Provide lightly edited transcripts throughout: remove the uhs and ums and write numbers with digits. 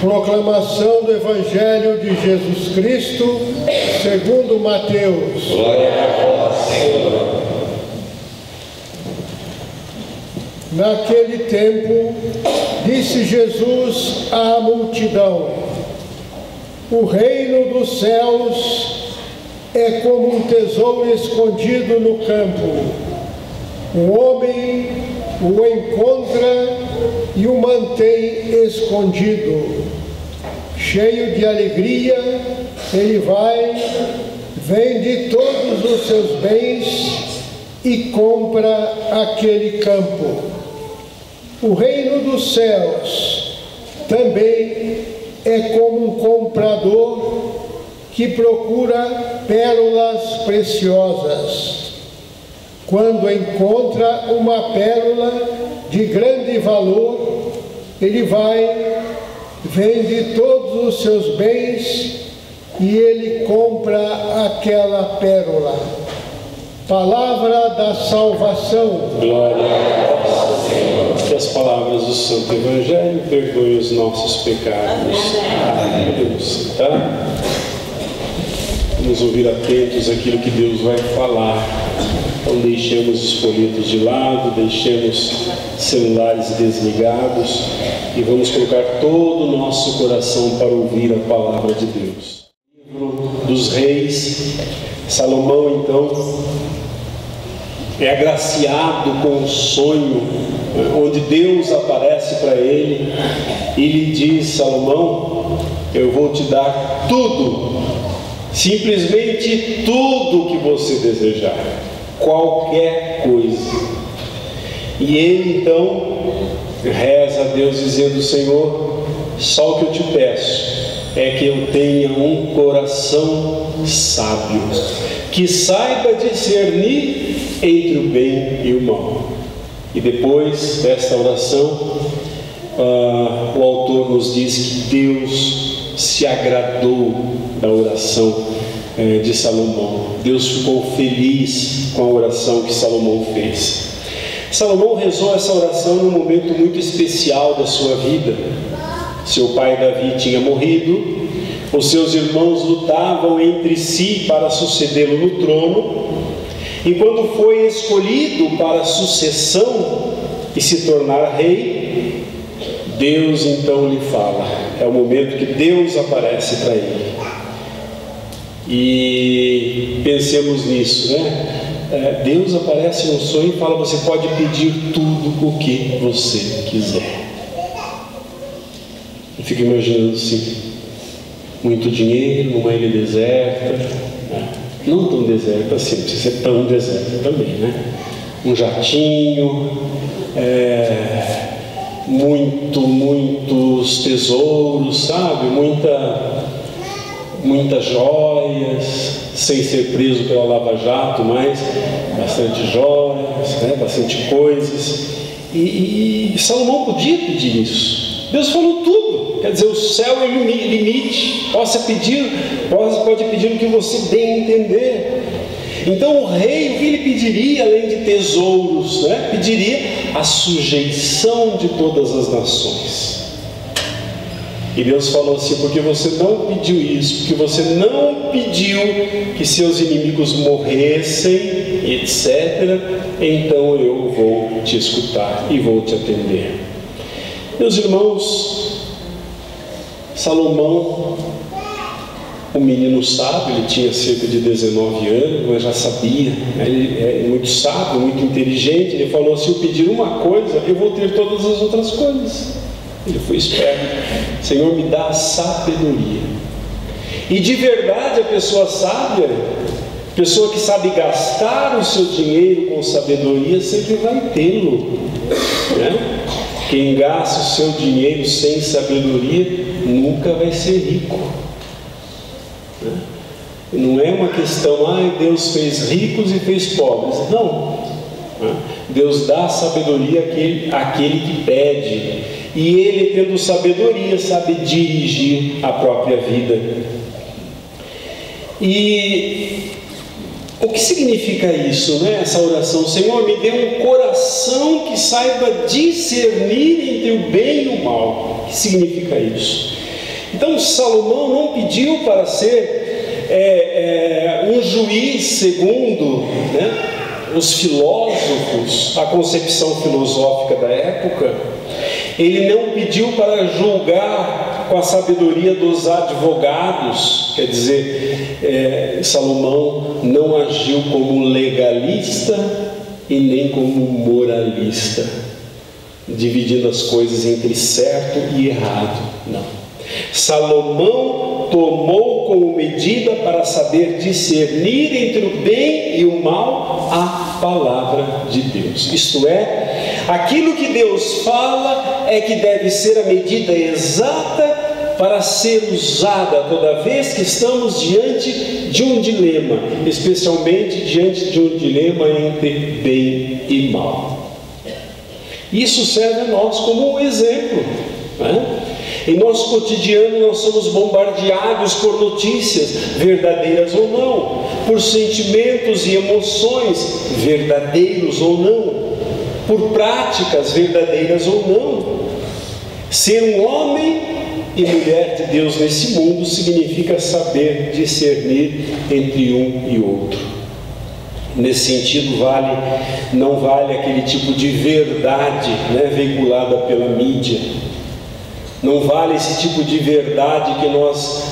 Proclamação do Evangelho de Jesus Cristo, segundo Mateus. Glória a vós, Senhor. Naquele tempo, disse Jesus à multidão: o reino dos céus é como um tesouro escondido no campo. Um homem o encontra e o mantém escondido. Cheio de alegria, ele vai, vende todos os seus bens e compra aquele campo. O reino dos céus também é como um comprador que procura pérolas preciosas. Quando encontra uma pérola de grande valor, ele vai, vende todos os seus bens e ele compra aquela pérola. Palavra da salvação. Glória a vós, Senhor. Que as palavras do Santo Evangelho perdoem os nossos pecados. Amém. Podemos sentar. Vamos ouvir atentos aquilo que Deus vai falar. Então deixemos os folhetos de lado, deixemos celulares desligados e vamos colocar todo o nosso coração para ouvir a palavra de Deus. Livro dos Reis, Salomão então é agraciado com um sonho onde Deus aparece para ele e lhe diz: Salomão, eu vou te dar tudo, simplesmente tudo que você desejar, qualquer coisa. E ele então reza a Deus dizendo: Senhor, só o que eu te peço é que eu tenha um coração sábio, que saiba discernir entre o bem e o mal. E depois desta oração, o autor nos diz que Deus se agradou da oração de Salomão. Deus ficou feliz com a oração que Salomão fez. Salomão rezou essa oração num momento muito especial da sua vida. Seu pai Davi tinha morrido, os seus irmãos lutavam entre si para sucedê-lo no trono, e quando foi escolhido para a sucessão e se tornar rei, Deus então lhe fala. É o momento que Deus aparece para ele. E pensemos nisso, né? Deus aparece no sonho e fala: você pode pedir tudo o que você quiser. Eu fico imaginando assim: muito dinheiro numa ilha deserta, não tão deserta assim, não precisa ser tão deserta também, né? Um jatinho, muitos tesouros, sabe? Muitas joias, sem ser preso pela Lava Jato, mas bastante joias, né? Bastante coisas. E Salomão podia pedir isso. Deus falou tudo. Quer dizer, o céu é o limite. Pode pedir o que você bem entender. Então o rei, o que ele pediria além de tesouros, né? Pediria a sujeição de todas as nações. E Deus falou assim: porque você não pediu isso, porque você não pediu que seus inimigos morressem, etc., então eu vou te escutar e vou te atender. Meus irmãos, Salomão, um menino sábio, ele tinha cerca de 19 anos, mas já sabia, né? Ele é muito sábio, muito inteligente. Ele falou: se eu pedir uma coisa, eu vou ter todas as outras coisas. Ele foi esperto. Senhor, me dá sabedoria. E de verdade, a pessoa sábia, pessoa que sabe gastar o seu dinheiro com sabedoria, sempre vai tê-lo, né? Quem gasta o seu dinheiro sem sabedoria nunca vai ser rico. Não é uma questão, Deus fez ricos e fez pobres. Não. Deus dá sabedoria àquele que pede. E ele, tendo sabedoria, sabe dirigir a própria vida. E o que significa isso, né? Essa oração: Senhor, me dê um coração que saiba discernir entre o bem e o mal. O que significa isso? Então Salomão não pediu para ser um juiz segundo, né, os filósofos, a concepção filosófica da época. Ele não pediu para julgar com a sabedoria dos advogados. Quer dizer, Salomão não agiu como legalista e nem como moralista, dividindo as coisas entre certo e errado. Não. Salomão tomou como medida para saber discernir entre o bem e o mal a palavra de Deus. Isto é, aquilo que Deus fala é que deve ser a medida exata para ser usada toda vez que estamos diante de um dilema, especialmente diante de um dilema entre bem e mal. Isso serve a nós como um exemplo, né? Em nosso cotidiano nós somos bombardeados por notícias, verdadeiras ou não, por sentimentos e emoções, verdadeiros ou não, por práticas verdadeiras ou não. Ser um homem e mulher de Deus nesse mundo significa saber discernir entre um e outro. Nesse sentido, não vale aquele tipo de verdade, né, veiculada pela mídia. Não vale esse tipo de verdade que nós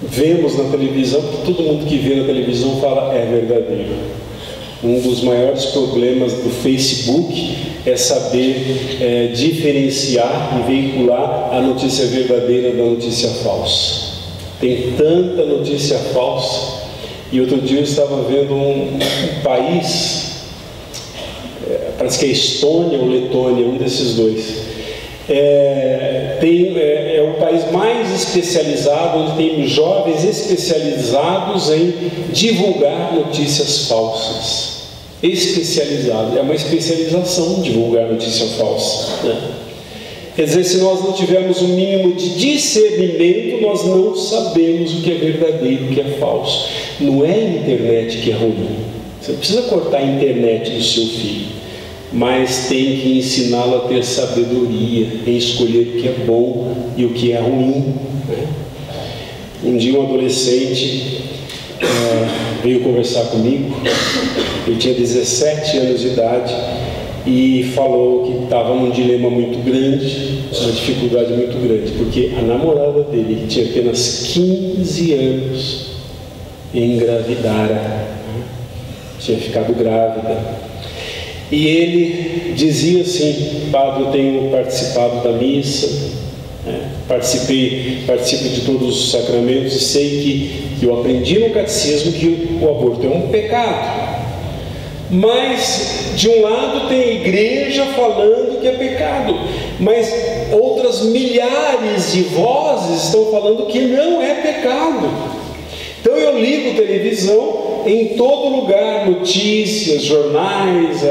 vemos na televisão, porque todo mundo que vê na televisão fala é verdadeiro. Um dos maiores problemas do Facebook é saber diferenciar e veicular a notícia verdadeira da notícia falsa. Tem tanta notícia falsa. E outro dia eu estava vendo um país, parece que é Estônia ou Letônia, um desses dois. É o país mais especializado, onde tem jovens especializados em divulgar notícias falsas. Especializado, é uma especialização divulgar notícia falsa, né? Quer dizer, se nós não tivermos um mínimo de discernimento, nós não sabemos o que é verdadeiro e o que é falso. Não é a internet que é ruim. Você não precisa cortar a internet do seu filho, mas tem que ensiná-lo a ter sabedoria em escolher o que é bom e o que é ruim, né? Um dia um adolescente veio conversar comigo. Ele tinha 17 anos de idade e falou que estava num dilema muito grande, uma dificuldade muito grande, porque a namorada dele, que tinha apenas 15 anos, engravidara, tinha ficado grávida. E ele dizia assim: Padre, eu tenho participado da missa, participo de todos os sacramentos e sei que eu aprendi no catecismo que o aborto é um pecado. Mas de um lado tem a igreja falando que é pecado, mas outras milhares de vozes estão falando que não é pecado. Então eu ligo televisão, em todo lugar, notícias, jornais,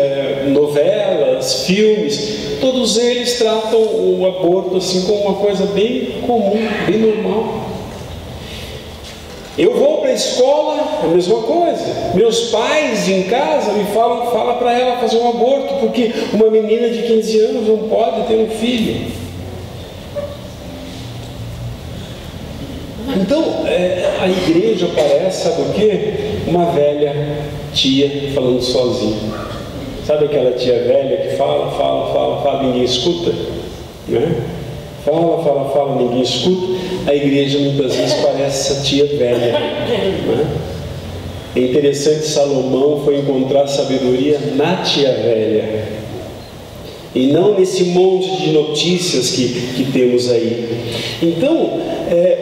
novelas, filmes, todos eles tratam o aborto assim como uma coisa bem comum, bem normal. Eu vou para a escola, a mesma coisa. Meus pais em casa me falam para ela fazer um aborto, porque uma menina de 15 anos não pode ter um filho. Então, a igreja parece, sabe o quê? Uma velha tia falando sozinha. Sabe aquela tia velha que fala, ninguém escuta? Né? Fala, ninguém escuta. A igreja muitas vezes parece essa tia velha, né? É interessante, Salomão foi encontrar sabedoria na tia velha, e não nesse monte de notícias que temos aí. Então,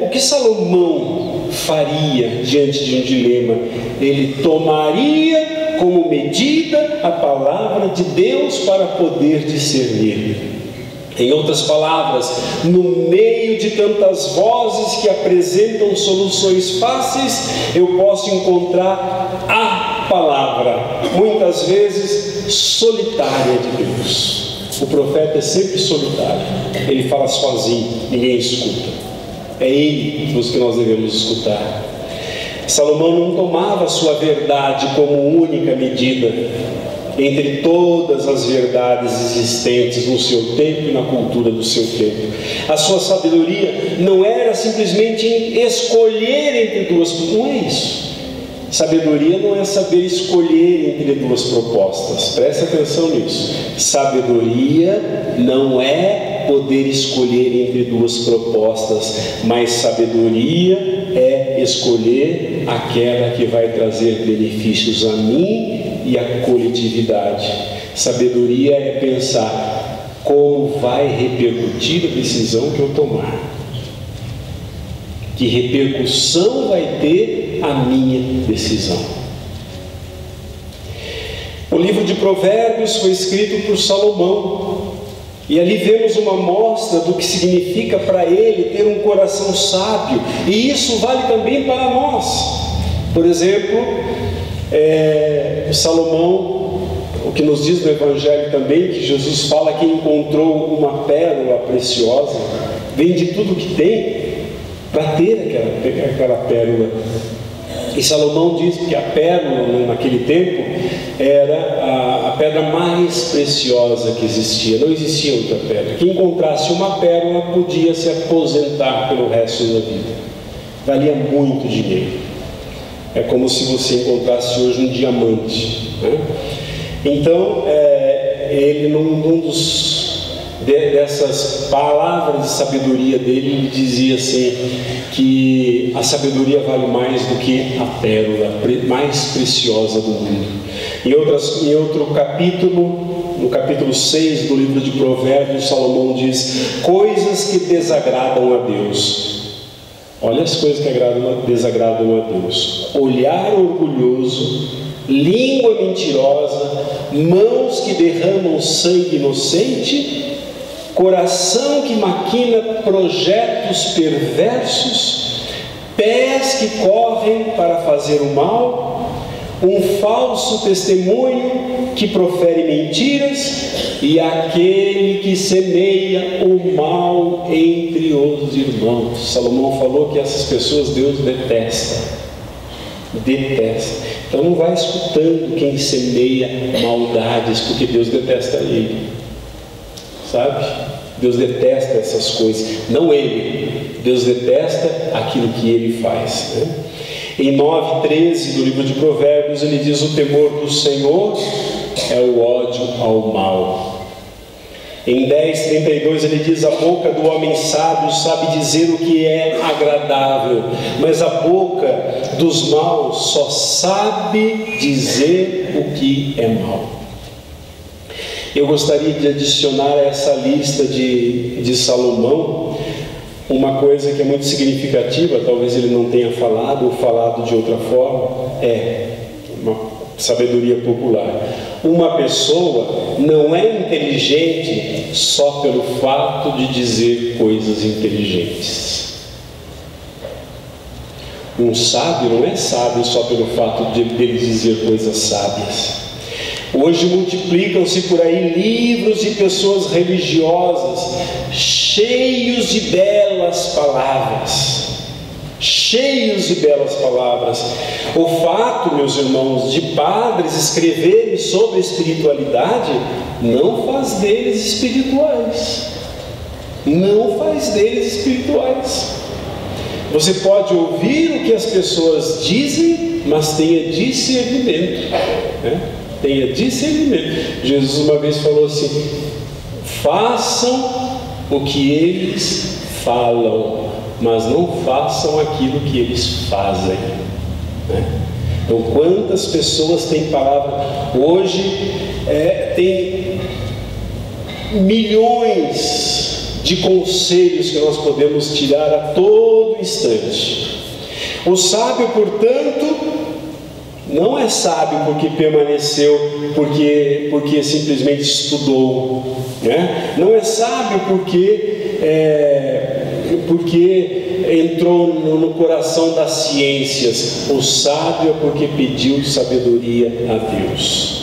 o que Salomão faria diante de um dilema? Ele tomaria como medida a palavra de Deus para poder discernir. Em outras palavras, no meio de tantas vozes que apresentam soluções fáceis, eu posso encontrar a palavra, muitas vezes solitária, de Deus. O profeta é sempre solitário, ele fala sozinho, ninguém escuta. É ele que nós devemos escutar. Salomão não tomava a sua verdade como única medida entre todas as verdades existentes no seu tempo e na cultura do seu tempo. A sua sabedoria não era simplesmente escolher entre duas, não é isso. Sabedoria não é saber escolher entre duas propostas, presta atenção nisso. Sabedoria não é poder escolher entre duas propostas, mas sabedoria é escolher aquela que vai trazer benefícios a mim e a coletividade. Sabedoria é pensar como vai repercutir a decisão que eu tomar, que repercussão vai ter a minha decisão. O livro de Provérbios foi escrito por Salomão, e ali vemos uma amostra do que significa para ele ter um coração sábio, e isso vale também para nós. Por exemplo, Salomão, o que nos diz no Evangelho também, que Jesus fala que encontrou uma pérola preciosa, vende tudo que tem para ter aquela pérola. E Salomão diz que a pérola, naquele tempo, era a pedra mais preciosa que existia. Não existia outra pedra. Quem encontrasse uma pérola podia se aposentar pelo resto da vida. Valia muito dinheiro. É como se você encontrasse hoje um diamante, né? Então, ele, dessas palavras de sabedoria dele, ele dizia assim, que a sabedoria vale mais do que a pérola mais preciosa do mundo. Em outro capítulo, no capítulo 6 do livro de Provérbios, Salomão diz: coisas que desagradam a Deus. Olha as coisas que desagradam a Deus: olhar orgulhoso, língua mentirosa, mãos que derramam sangue inocente, coração que maquina projetos perversos, pés que correm para fazer o mal, um falso testemunho que profere mentiras, e aquele que semeia o mal entre os irmãos. Salomão falou que essas pessoas Deus detesta. Então não vai escutando quem semeia maldades, porque Deus detesta ele, sabe? Deus detesta essas coisas, não ele. Deus detesta aquilo que ele faz, né? Em 9:13 do livro de Provérbios, ele diz: o temor do Senhor é o ódio ao mal. Em 10:32 ele diz: a boca do homem sábio sabe dizer o que é agradável, mas a boca dos maus só sabe dizer o que é mal. Eu gostaria de adicionar a essa lista de Salomão uma coisa que é muito significativa, talvez ele não tenha falado ou falado de outra forma, é uma sabedoria popular. Uma pessoa não é inteligente só pelo fato de dizer coisas inteligentes. Um sábio não é sábio só pelo fato de ele dizer coisas sábias. Hoje multiplicam-se por aí livros de pessoas religiosas cheios de belas palavras. Cheios de belas palavras. O fato, meus irmãos, de padres escreverem sobre espiritualidade não faz deles espirituais. Não faz deles espirituais. Você pode ouvir o que as pessoas dizem, mas tenha discernimento, né? Tenha discernimento. Jesus uma vez falou assim: façam o que eles falam, mas não façam aquilo que eles fazem, né? Então, quantas pessoas têm palavra? Hoje tem milhões de conselhos que nós podemos tirar a todo instante. O sábio, portanto, não é sábio porque permaneceu, porque simplesmente estudou, né? Não é sábio porque entrou no coração das ciências. O sábio é porque pediu sabedoria a Deus.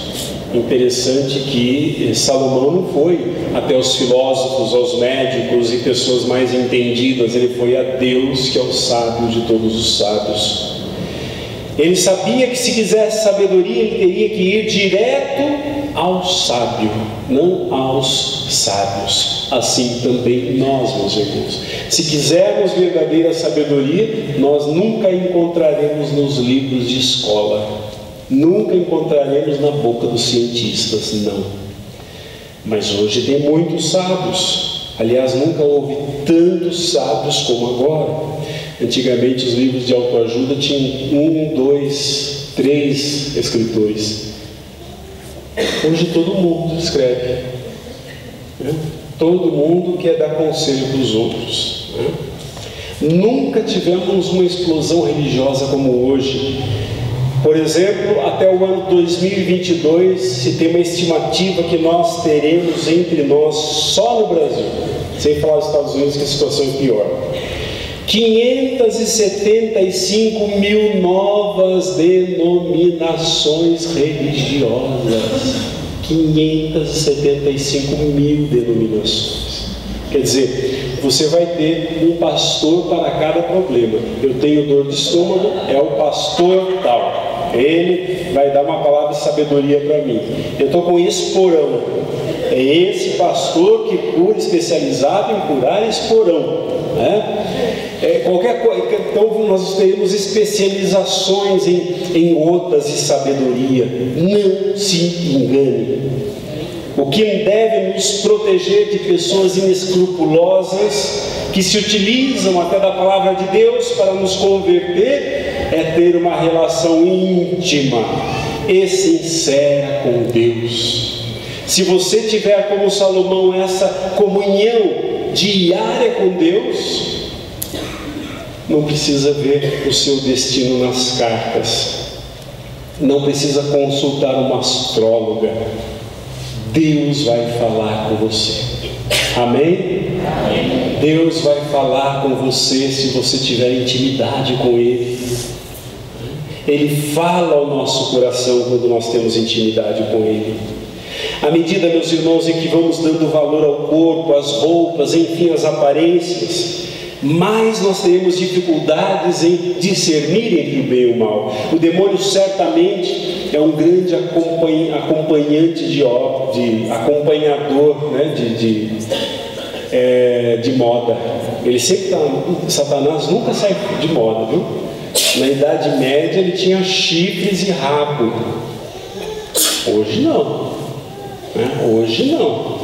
Interessante que Salomão não foi até os filósofos, aos médicos e pessoas mais entendidas. Ele foi a Deus, que é o sábio de todos os sábios. Ele sabia que se quisesse sabedoria, ele teria que ir direto ao sábio, não aos sábios. Assim também nós, meus irmãos, se quisermos verdadeira sabedoria, nós nunca encontraremos nos livros de escola, nunca encontraremos na boca dos cientistas, não. Mas hoje tem muitos sábios. Aliás, nunca houve tantos sábios como agora. Antigamente os livros de autoajuda tinham 1, 2, 3 escritores. Hoje todo mundo escreve, né? Todo mundo quer dar conselho para os outros, né? Nunca tivemos uma explosão religiosa como hoje. Por exemplo, até o ano 2022 se tem uma estimativa que nós teremos entre nós, só no Brasil, sem falar dos Estados Unidos, que a situação é pior, 575 mil novas denominações religiosas. 575 mil denominações. Quer dizer, você vai ter um pastor para cada problema. Eu tenho dor de estômago, é o pastor tal. Ele vai dar uma palavra de sabedoria para mim. Eu estou com esporão. É esse pastor que cura, especializado em curar esporão, né? Qualquer coisa. Então nós teremos especializações em gotas de sabedoria. Não se engane. O que deve nos proteger de pessoas inescrupulosas que se utilizam até da palavra de Deus para nos converter é ter uma relação íntima e sincera com Deus. Se você tiver como Salomão essa comunhão diária com Deus, não precisa ver o seu destino nas cartas, não precisa consultar uma astróloga. Deus vai falar com você. Amém? Amém? Deus vai falar com você se você tiver intimidade com Ele. Ele fala ao nosso coração quando nós temos intimidade com Ele. À medida, meus irmãos, em que vamos dando valor ao corpo, às roupas, enfim, às aparências, mais nós teremos dificuldades em discernir entre o bem e o mal. O demônio certamente é um grande acompanhante acompanhador, né, de moda. Ele sempre está. Satanás nunca sai de moda, viu? Na Idade Média ele tinha chifres e rabo. Hoje não, né? Hoje não.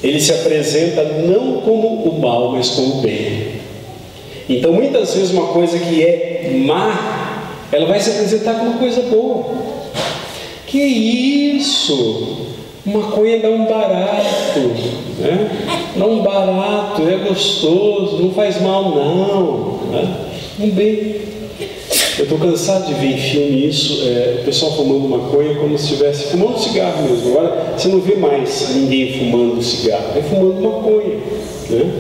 Ele se apresenta não como o mal, mas como o bem. Então muitas vezes uma coisa que é má, ela vai se apresentar como uma coisa boa. Que isso? Maconha dá um barato, né? Dá um barato, é gostoso, não faz mal não, né? Um bem. Eu estou cansado de ver em filme isso, o pessoal fumando maconha como se estivesse fumando cigarro mesmo. Agora você não vê mais ninguém fumando cigarro, é fumando maconha, né?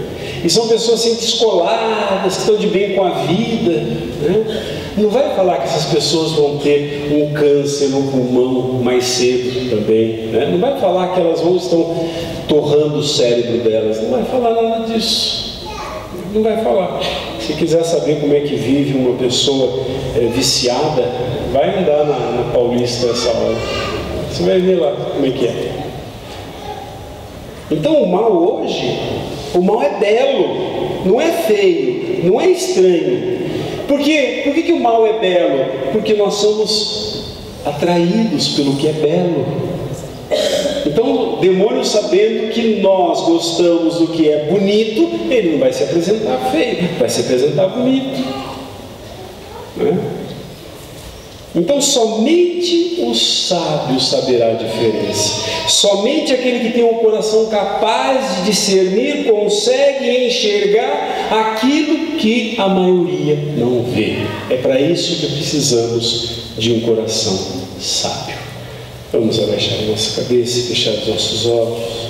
E são pessoas assim descoladas, que estão de bem com a vida, né? Não vai falar que essas pessoas vão ter um câncer no pulmão mais cedo também, né? Não vai falar que elas estão torrando o cérebro delas, não vai falar nada disso, não vai falar. Se quiser saber como é que vive uma pessoa viciada, vai andar na Paulista essa hora, você vai ver lá como é que é. Então o mal hoje, o mal é belo, não é feio, não é estranho. Por quê? Por que o mal é belo? Porque nós somos atraídos pelo que é belo. Então, o demônio, sabendo que nós gostamos do que é bonito, ele não vai se apresentar feio, vai se apresentar bonito, né? Então, somente o sábio saberá a diferença. Somente aquele que tem um coração capaz de discernir consegue enxergar aquilo que a maioria não vê. É para isso que precisamos de um coração sábio. Vamos abaixar a nossa cabeça e fechar os nossos olhos.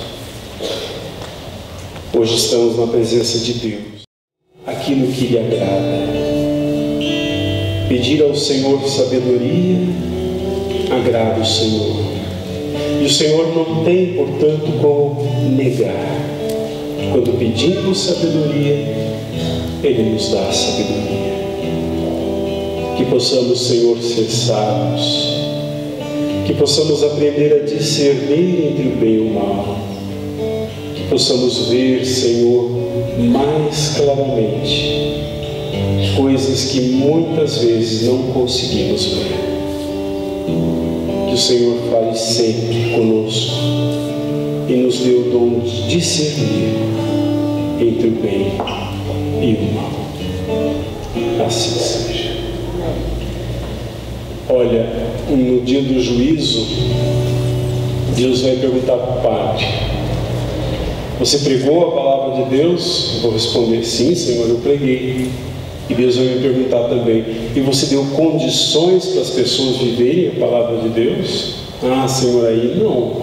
Hoje estamos na presença de Deus. Aquilo que lhe agrada. Pedir ao Senhor sabedoria agrada o Senhor. E o Senhor não tem, portanto, como negar. Quando pedimos sabedoria, Ele nos dá sabedoria. Que possamos, Senhor, ser sábios. Que possamos aprender a discernir entre o bem e o mal. Que possamos ver, Senhor, mais claramente coisas que muitas vezes não conseguimos ver. Que o Senhor fale sempre conosco e nos dê o dom de discernir entre o bem e o mal. Assim seja. Olha, no dia do juízo, Deus vai perguntar para o padre: você pregou a palavra de Deus? Eu vou responder: sim, Senhor, eu preguei. E Deus vai me perguntar também: e você deu condições para as pessoas viverem a palavra de Deus? Ah, Senhor, aí não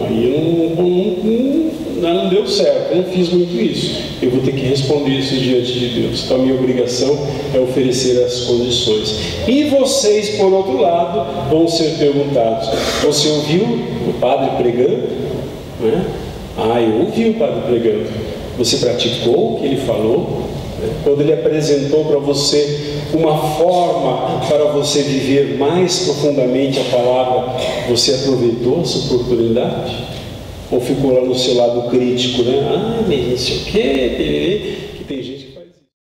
deu certo, eu não fiz muito isso. Eu vou ter que responder isso diante de Deus. Então a minha obrigação é oferecer as condições. E vocês, por outro lado, vão ser perguntados: você ouviu o padre pregando? Né? Ah, eu ouvi o padre pregando. Você praticou o que ele falou? Quando ele apresentou para você uma forma para você viver mais profundamente a palavra, você aproveitou essa oportunidade? Ou ficou lá no seu lado crítico, né? Ah, mas não sei o quê, que tem gente que